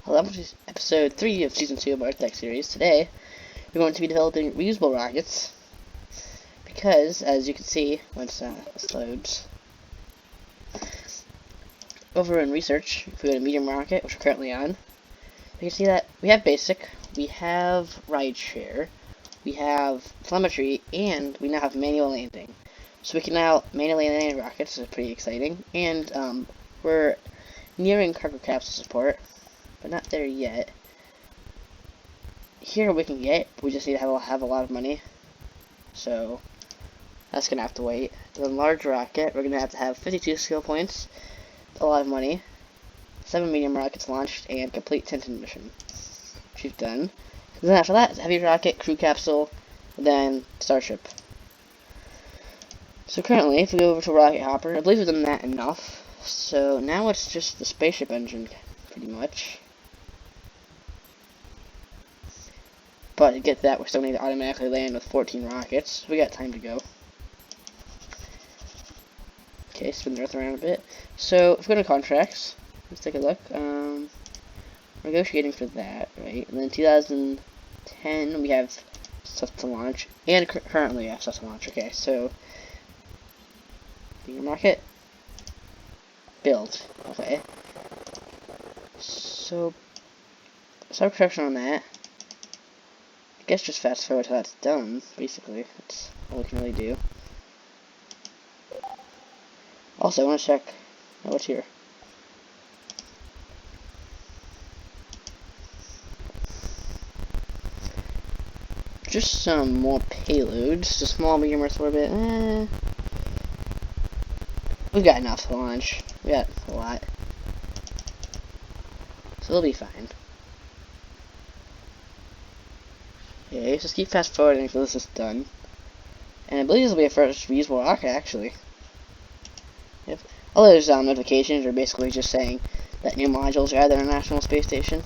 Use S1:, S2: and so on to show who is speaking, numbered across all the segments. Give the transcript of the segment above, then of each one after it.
S1: Hello, this is episode 3 of Season 2 of our EarthX series. Today, we're going to be developing reusable rockets, because, as you can see, once this loads, over in research, if we go to medium rocket, which we're currently on, we can see that we have basic, we have rideshare, we have telemetry, and we now have manual landing. So we can now manually land rockets, which is pretty exciting, and we're nearing cargo capsule support, but not there yet. Here we can get, we just need to have a lot of money, so that's gonna have to wait. The large rocket, we're gonna have 52 skill points, a lot of money, 7 medium rockets launched, and complete Tintin mission, which we've done. Then after that, heavy rocket, crew capsule, then starship. So currently, if we go over to rocket hopper, I believe we've done that enough. So now it's just the spaceship engine, pretty much. But to get that, we're still going to automatically land with 14 rockets. We got time to go. Okay, spin the earth around a bit. So if we go to contracts, let's take a look. We're negotiating for that, right? And then 2010, we have stuff to launch, and currently we have stuff to launch. Okay, so medium rocket, build. Okay. So start production on that. I guess just fast forward till that's done, basically. That's all we can really do. Also, I want to check what's here. Just some more payloads. The small, medium Earth orbit. We've got enough to launch. We got a lot. So we'll be fine. Okay, just keep fast forwarding until this is done. And I believe this will be our first reusable rocket, actually. Yep. All those notifications are basically just saying that new modules are at the International Space Station.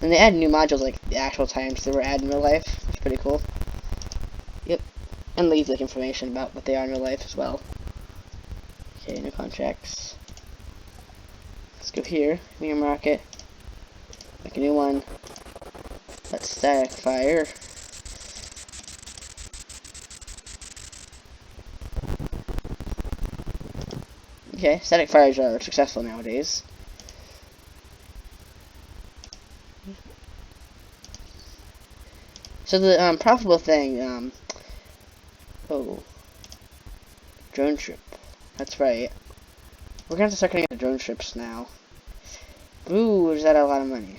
S1: And they add new modules like the actual times they were added in real life. It's pretty cool. Yep. And leave like information about what they are in real life as well. Okay, new contracts. Let's go here. Medium rocket. Make a new one. Let's static fire. Okay, static fires are successful nowadays. So the profitable thing, drone ship. That's right. We're gonna have to start getting into drone ships now. Ooh, is that a lot of money?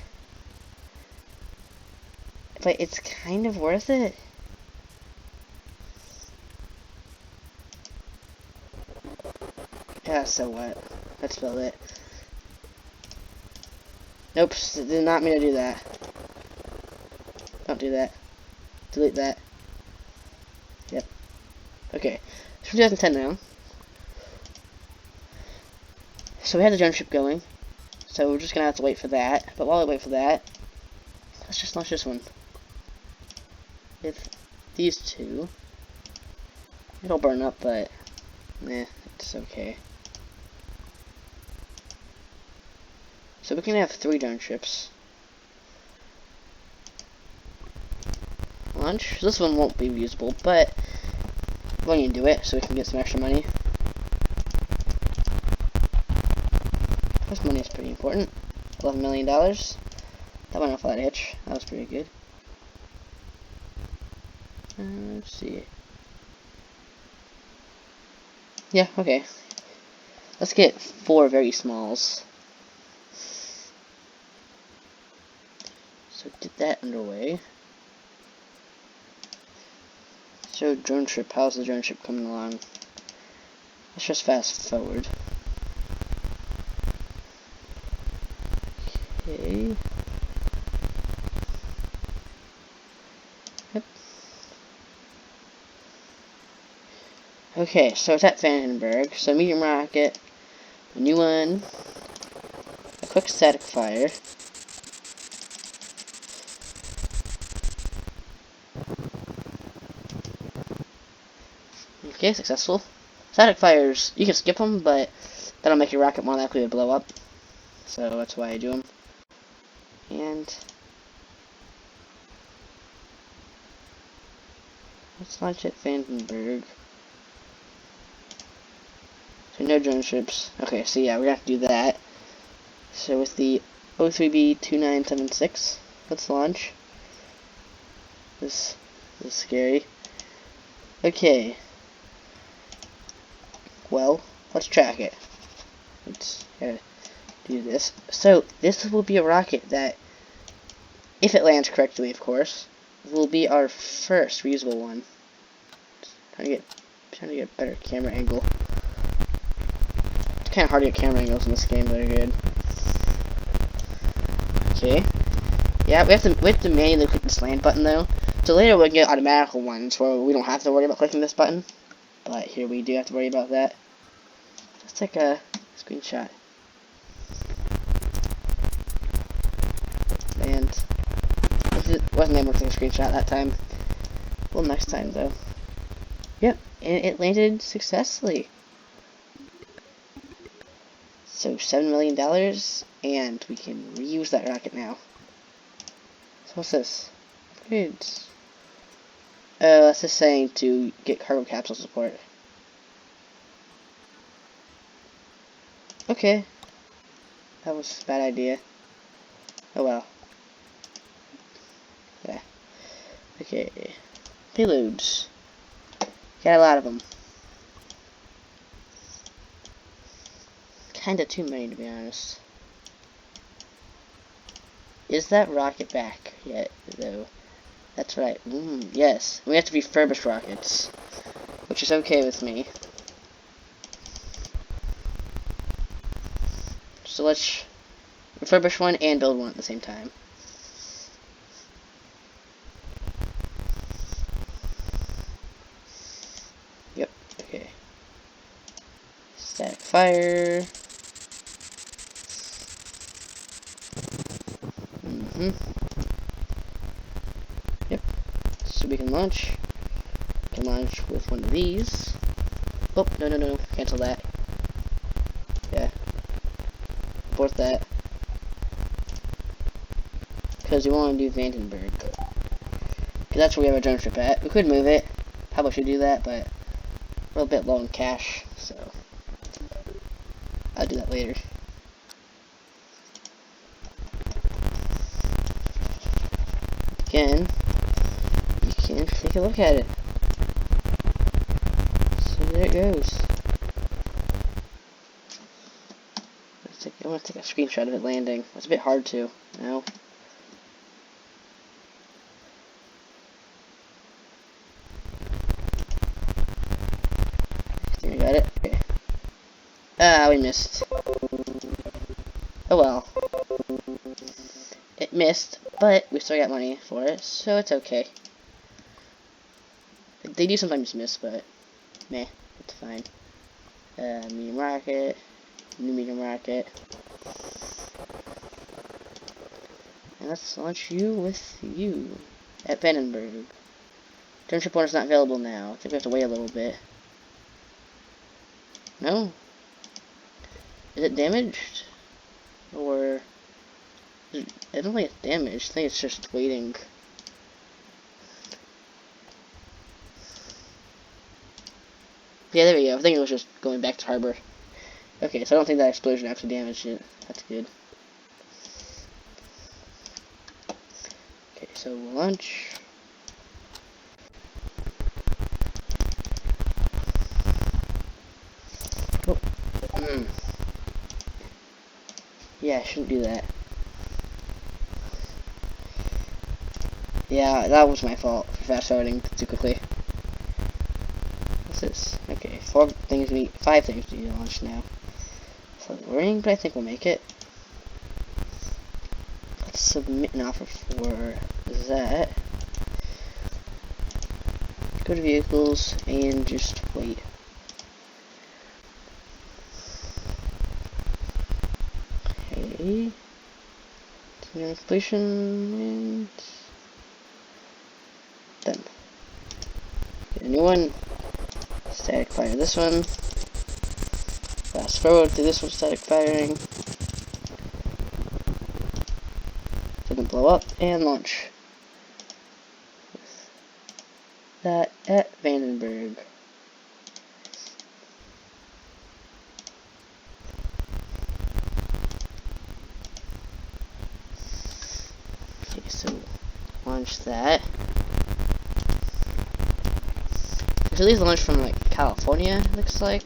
S1: But it's kind of worth it. Yeah, so what? Let's build it. Nope, did not mean to do that. Don't do that. Delete that. Yep. Okay. It's 2010 now. So we have the drone ship going. So we're just gonna have to wait for that. But while we wait for that, let's just launch this one. With these two. It'll burn up, but it's okay. So we can have 3 drone ships. Launch. This one won't be reusable, but we're going to do it so we can get some extra money. This money is pretty important. $11 million. That went off that hitch. That was pretty good. Let's see. Yeah, okay. Let's get 4 very smalls. So get that underway. So drone ship, how's the drone ship coming along? Let's just fast forward. Okay. Yep. Okay, so it's at Vandenberg. So medium rocket, a new one, a quick static fire. Okay, successful. Static fires, you can skip them, but that'll make your rocket more likely to blow up. So that's why I do them. Let's launch at Vandenberg. So no drone ships. Okay, so yeah, we're gonna have to do that. So with the O3B2976, let's launch. This is scary. Okay. Well, let's track it. Let's do this. So this will be a rocket that, if it lands correctly, of course, will be our first reusable one. Trying to get a better camera angle. It's kind of hard to get camera angles in this game, but they're good. Okay. Yeah, we have to manually click this land button though. So later we'll get automatical ones where we don't have to worry about clicking this button. But here we do have to worry about that. Let's take a screenshot. And it wasn't able to take a screenshot that time. Well, next time though. Yep, and it landed successfully. So $7 million, and we can reuse that rocket now. So what's this? Upgrades. That's just saying to get cargo capsule support. Okay. That was a bad idea. Oh well. Yeah. Okay. Payloads. Got a lot of them. Kinda too many, to be honest. Is that rocket back yet, though? That's right. Yes. We have to refurbish rockets, which is okay with me. So let's refurbish one and build one at the same time. Yep. Okay. Static fire. Yep. So we can launch. We can launch with one of these. Oh, no. Cancel that. Yeah. Abort that. Because we want to do Vandenberg. Because that's where we have a drone ship at. We could move it. Probably should do that, but we're a bit low in cash, so I'll do that later. Again, you can take a look at it. So there it goes. I want to take a screenshot of it landing. It's a bit hard to, no? I think I got it. Okay. Ah, we missed. Oh well. It missed, but we still got money for it, so it's okay. They do sometimes miss, but meh, it's fine. Medium rocket, new medium rocket. And let's launch you with you at Vandenberg. Drone ship 1 is not available now. I think we have to wait a little bit. No? Is it damaged? Or I don't think it's damaged. I think it's just waiting. Yeah, there we go. I think it was just going back to harbor. Okay, so I don't think that explosion actually damaged it. That's good. Okay, so we'll launch. Oh. Yeah, I shouldn't do that. Yeah, that was my fault for fast forwarding too quickly. What's this? Okay, 5 things we need to launch now. Slightly worrying, but I think we'll make it. Let's submit an offer for that. Go to vehicles and just wait. Okay. Completion and done. Get a new one. Static fire this one. Fast forward to this one, static firing. Doesn't blow up, and launch. that at Vandenberg. Okay, so launch that. So these launched from like California, looks like.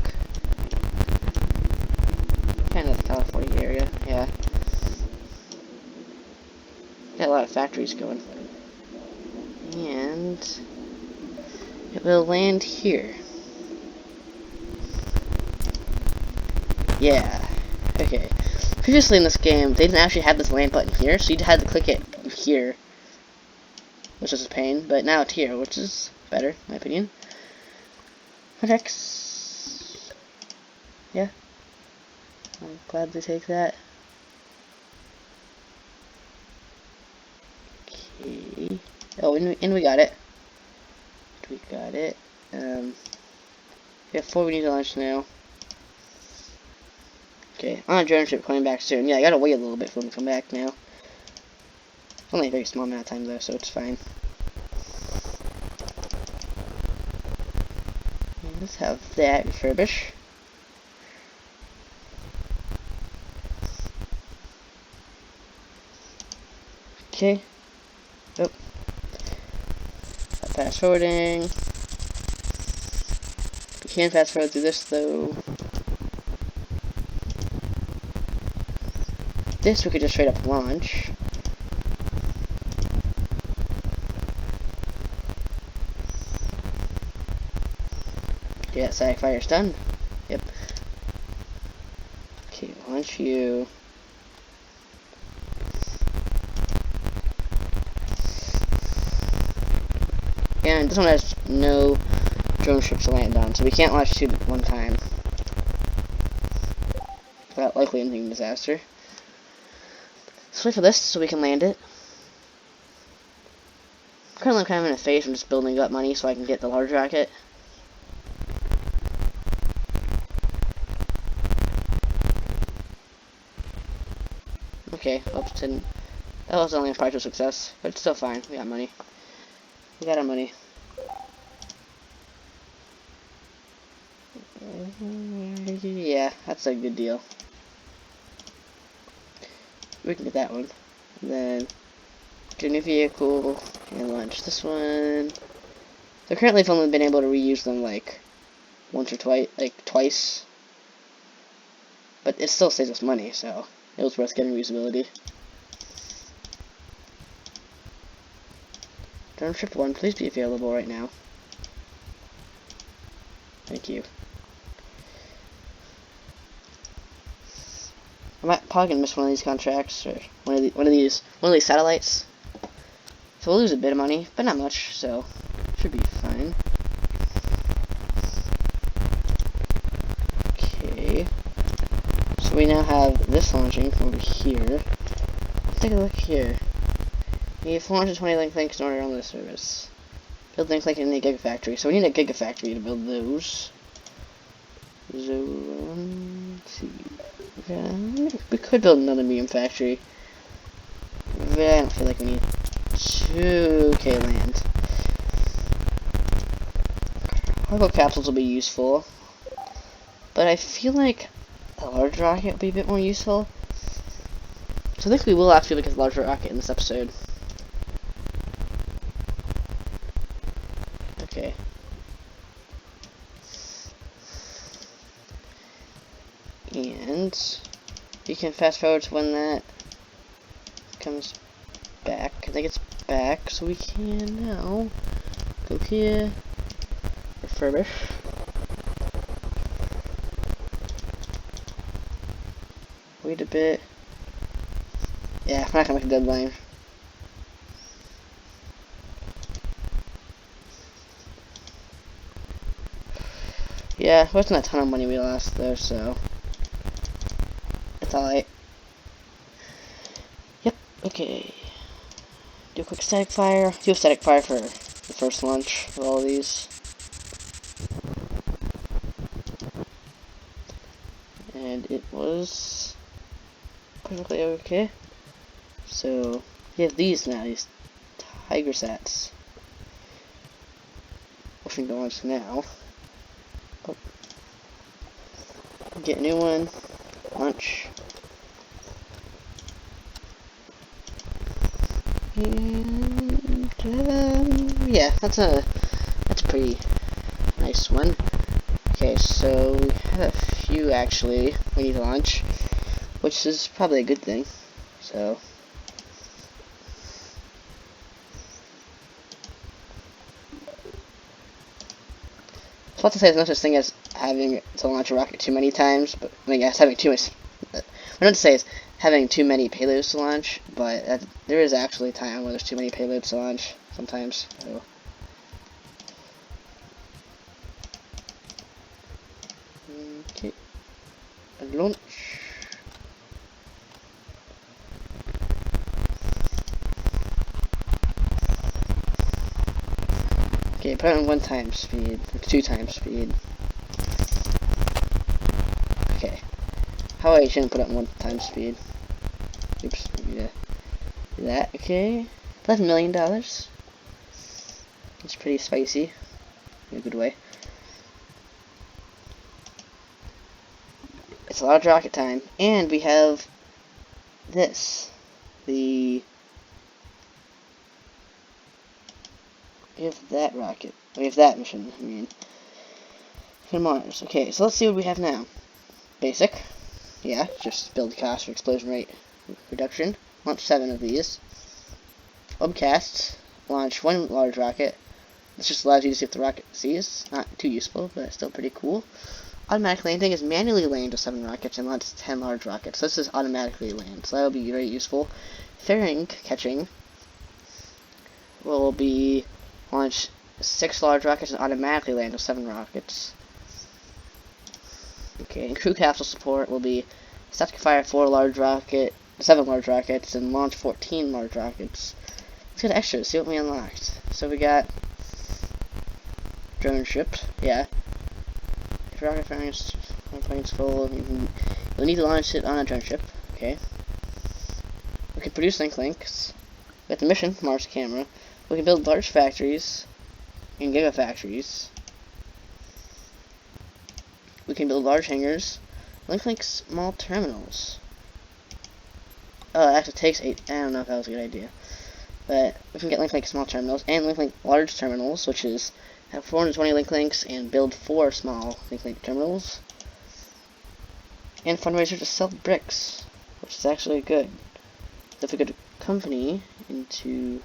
S1: Kind of the California area, yeah. Got a lot of factories going. And it will land here. Yeah. Okay. Previously in this game, they didn't actually have this land button here, so you had to click it here, which was a pain, but now it's here, which is better, in my opinion. EarthX. Yeah. I'll gladly take that. Okay. Oh, and we got it. We got it. We have 4 we need to launch now. Okay, on a drone ship coming back soon. Yeah, I gotta wait a little bit for them to come back now. It's only a very small amount of time though, so it's fine. And let's have that refurbish. Okay. Oh. Fast forwarding. We can fast forward through this though. This we could just straight up launch. Yeah, static fire's done. Yep. Okay, launch you. And this one has no drone ships to land on, so we can't launch 2 at one time. Without likely ending disaster. Let's wait for this so we can land it. Currently I'm kind of in a phase I'm just building up money so I can get the large rocket. Okay, oops, didn't. That was only a partial success, but it's still fine. We got money. We got our money. Yeah, that's a good deal. We can get that one. And then get a new vehicle and launch this one. So currently I've only been able to reuse them like once or twice, twice. But it still saves us money, so it was worth getting reusability. Drone Ship 1, please be available right now. Thank you. I might probably gonna miss one of these contracts or one of these satellites. So we'll lose a bit of money, but not much, so should be fine. Okay. So we now have this launching over here. Let's take a look here. We need 420 link links in order to run this service. Build link link in the Gigafactory. So we need a Gigafactory to build those. So let's see. We could build another medium factory. But I don't feel like we need 2K land. Cargo capsules will be useful. But I feel like a large rocket would be a bit more useful. So I think we will actually look at a larger rocket in this episode. Okay. And you can fast forward to when that comes back. I think it's back, so we can now go here, refurbish. Wait a bit. Yeah, we're not gonna make a deadline. Yeah, it wasn't a ton of money we lost though, so it's alright. Yep, okay. Do a quick static fire. Do a static fire for the first launch of all of these. And it was perfectly okay. So we have these now, these Tiger Sats. pushing to launch now. Oh. Get a new one. Launch. And yeah, that's a pretty nice one. Okay, so we have a few actually we need to launch, which is probably a good thing. So I was about to say there's no such thing as having to launch a rocket too many times, but I guess having too much. What I want to say is having too many payloads to launch, but there is actually a time where there's too many payloads to launch sometimes. So. Okay, launch. Okay, put it on 1 times speed, 2 times speed. Okay. How I shouldn't put it on 1 times speed. Oops, do that. Okay. $11 million. It's pretty spicy. In a good way. It's a lot of rocket time. And we have this. We have that rocket. We have that mission, I mean. For Mars. Okay, so let's see what we have now. Basic. Yeah, just build cost for explosion rate reduction. Launch 7 of these. Webcasts. Launch 1 large rocket. This just allows you to see if the rocket sees. Not too useful, but still pretty cool. Automatic landing is manually land to 7 rockets and launch 10 large rockets. So this is automatically land, so that will be very useful. Fairing catching will be launch 6 large rockets and automatically land to 7 rockets. Okay, and crew capsule support will be static fire 7 large rockets and launch 14 large rockets. Let's get extras, see what we unlocked. So we got drone ship, yeah. If rocket plane's full, you'll need to launch it on a drone ship. Okay. We can produce links. We got the mission, Mars camera. We can build large factories and gigafactories. We can build large hangars. Link small terminals. Oh, it actually takes 8. I don't know if that was a good idea. But we can get link small terminals and link large terminals, which is have 420 links and build 4 small link terminals. And fundraiser to sell bricks, which is actually good. So if we go to company into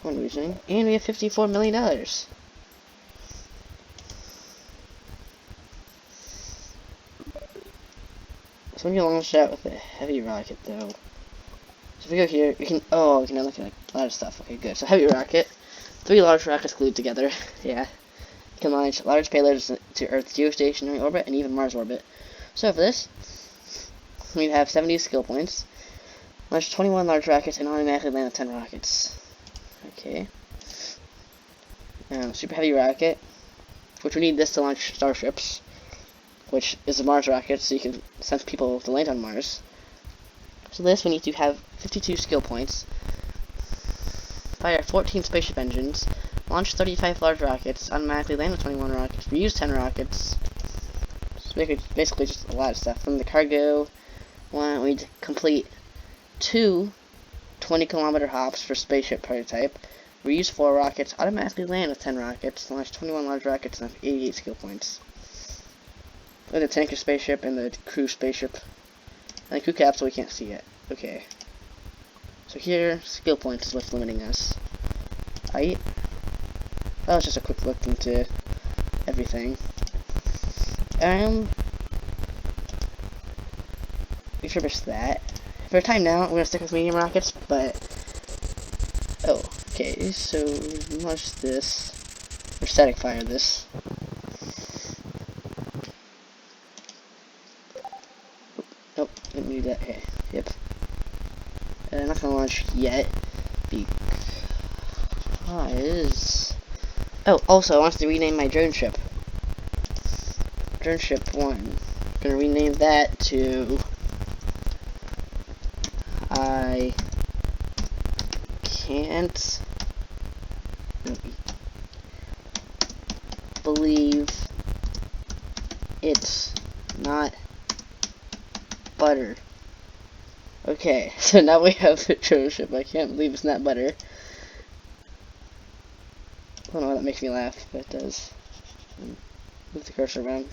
S1: fundraising, and we have $54 million. So we can launch that with a heavy rocket, though. So if we go here, we can unlock like a lot of stuff. Okay, good. So heavy rocket, 3 large rockets glued together. Yeah, you can launch large payloads to Earth's geostationary orbit and even Mars orbit. So for this, we have 70 skill points. Launch 21 large rockets and automatically land with 10 rockets. Okay. Super heavy rocket, which we need this to launch starships, which is a Mars rocket, so you can send people to land on Mars. So this, we need to have 52 skill points, fire 14 spaceship engines, launch 35 large rockets, automatically land with 21 rockets, reuse 10 rockets. So basically just a lot of stuff. From the cargo one, we need to complete 2 20-kilometer hops for spaceship prototype, reuse 4 rockets, automatically land with 10 rockets, launch 21 large rockets, and have 88 skill points. And the tanker spaceship and the crew spaceship. And the crew capsule we can't see yet. Okay. So here, skill points is what's limiting us. That was just a quick look into everything. We finished that. For time now, we're gonna stick with medium rockets, but oh, okay, so launch this. Or static fire this. Nope, didn't do that. Okay, yep. I'm not gonna launch yet because. Oh, also, I want to rename my drone ship. Drone ship 1. I'm gonna rename that to. I can't. No, butter. Okay, so now we have the drone ship. I can't believe it's not butter. I don't know why that makes me laugh, but it does. Move the cursor around.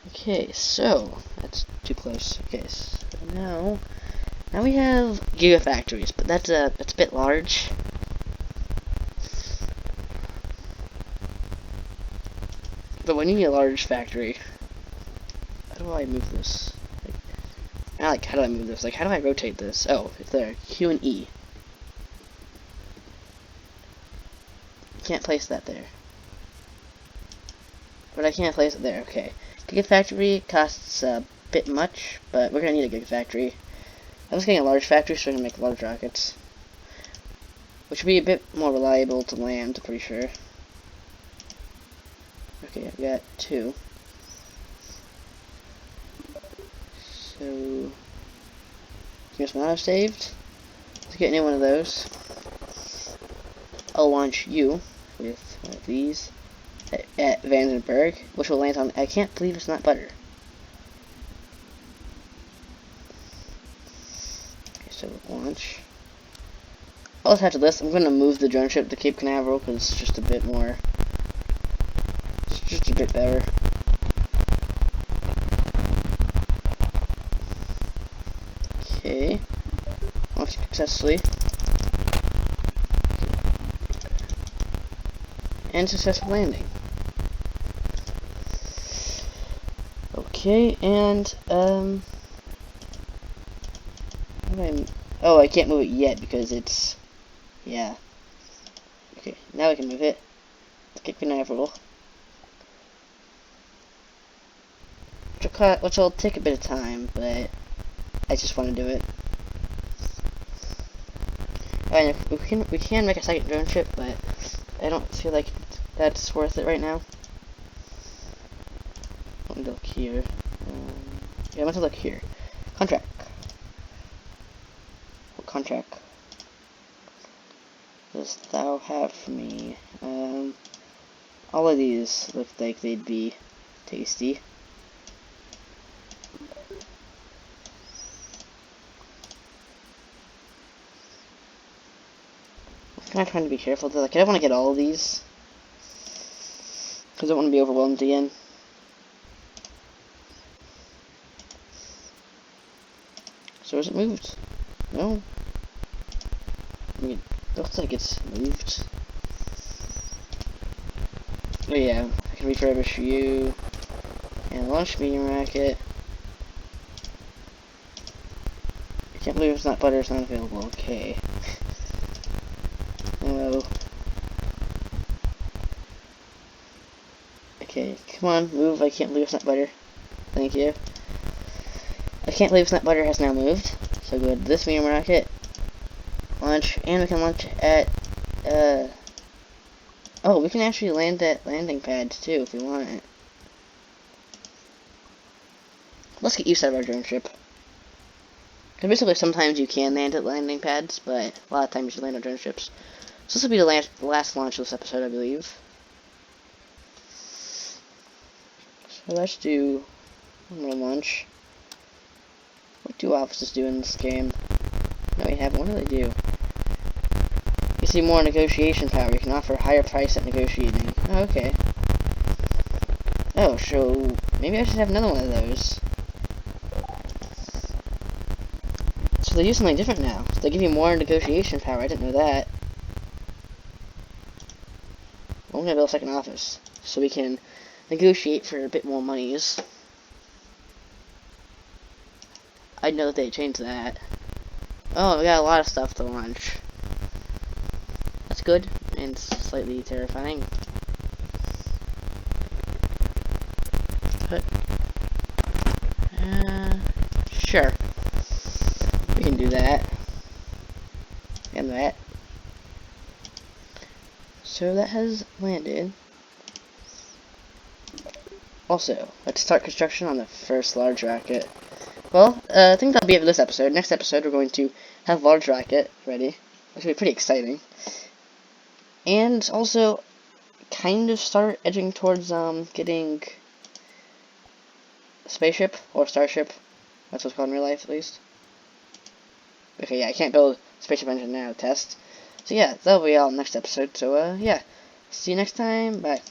S1: Okay, so that's too close. Okay, so now we have gigafactories, but that's a bit large. But when you need a large factory, how do I move this? Like, how do I move this? Like, how do I rotate this? Oh, it's there. Q and E. Can't place that there. But I can't place it there. Okay. Gigafactory costs a bit much, but we're gonna need a gigafactory. I'm just getting a large factory so I can make large rockets, which would be a bit more reliable to land, I'm pretty sure. Okay, I've got 2. So, here's my saved. Let's get any one of those. I'll launch you with one of these at Vandenberg, which will land on. I can't believe it's not butter. Okay, so launch. I'll attach this. I'm going to move the drone ship to Cape Canaveral because it's just a bit more. It's just a bit better. Okay. Launch successfully. And successful landing. Okay, and oh, I can't move it yet because it's, yeah. Okay, now I can move it. Let's get Canaveral. Which will take a bit of time, but I just want to do it. Alright, we can make a second drone ship, but I don't feel like that's worth it right now. I'm going to look here. Yeah, I'm going to look here. Contract. What contract does thou have for me? All of these look like they'd be tasty. I'm kind of trying to be careful though. Like, I don't want to get all of these because I don't want to be overwhelmed again. So is it moved? No. I mean, it looks like it's moved. Oh yeah, I can refurbish you and launch medium rocket. I can't believe it's not butter. It's not available. Okay. Oh. Okay, come on, move. I can't believe it's not butter. Thank you. I can't believe it's not butter has now moved. So go to this medium rocket. Launch, and we can launch at, oh, we can actually land at landing pads too if we want it. Let's get used out of our drone ship. Because basically sometimes you can land at landing pads, but a lot of times you land on drone ships. So this will be the last launch of this episode, I believe. So let's do one more launch. What do officers do in this game? No, we have. What do they do? You see more negotiation power. You can offer a higher price at negotiating. Oh, okay. Oh, so maybe I should have another one of those. So they do something different now. So they give you more negotiation power. I didn't know that. Well, I'm gonna build a second office so we can negotiate for a bit more monies. I know that they changed that. Oh, we got a lot of stuff to launch. That's good and slightly terrifying. But sure, we can do that and that. So that has landed. Also, let's start construction on the first large rocket. Well, I think that'll be it for this episode. Next episode, we're going to have large rocket ready, which will be pretty exciting. And also, kind of start edging towards, getting a spaceship or starship. That's what's called in real life, at least. Okay, yeah, I can't build spaceship engine now. Test. So yeah, that'll be all next episode. So yeah, see you next time. Bye.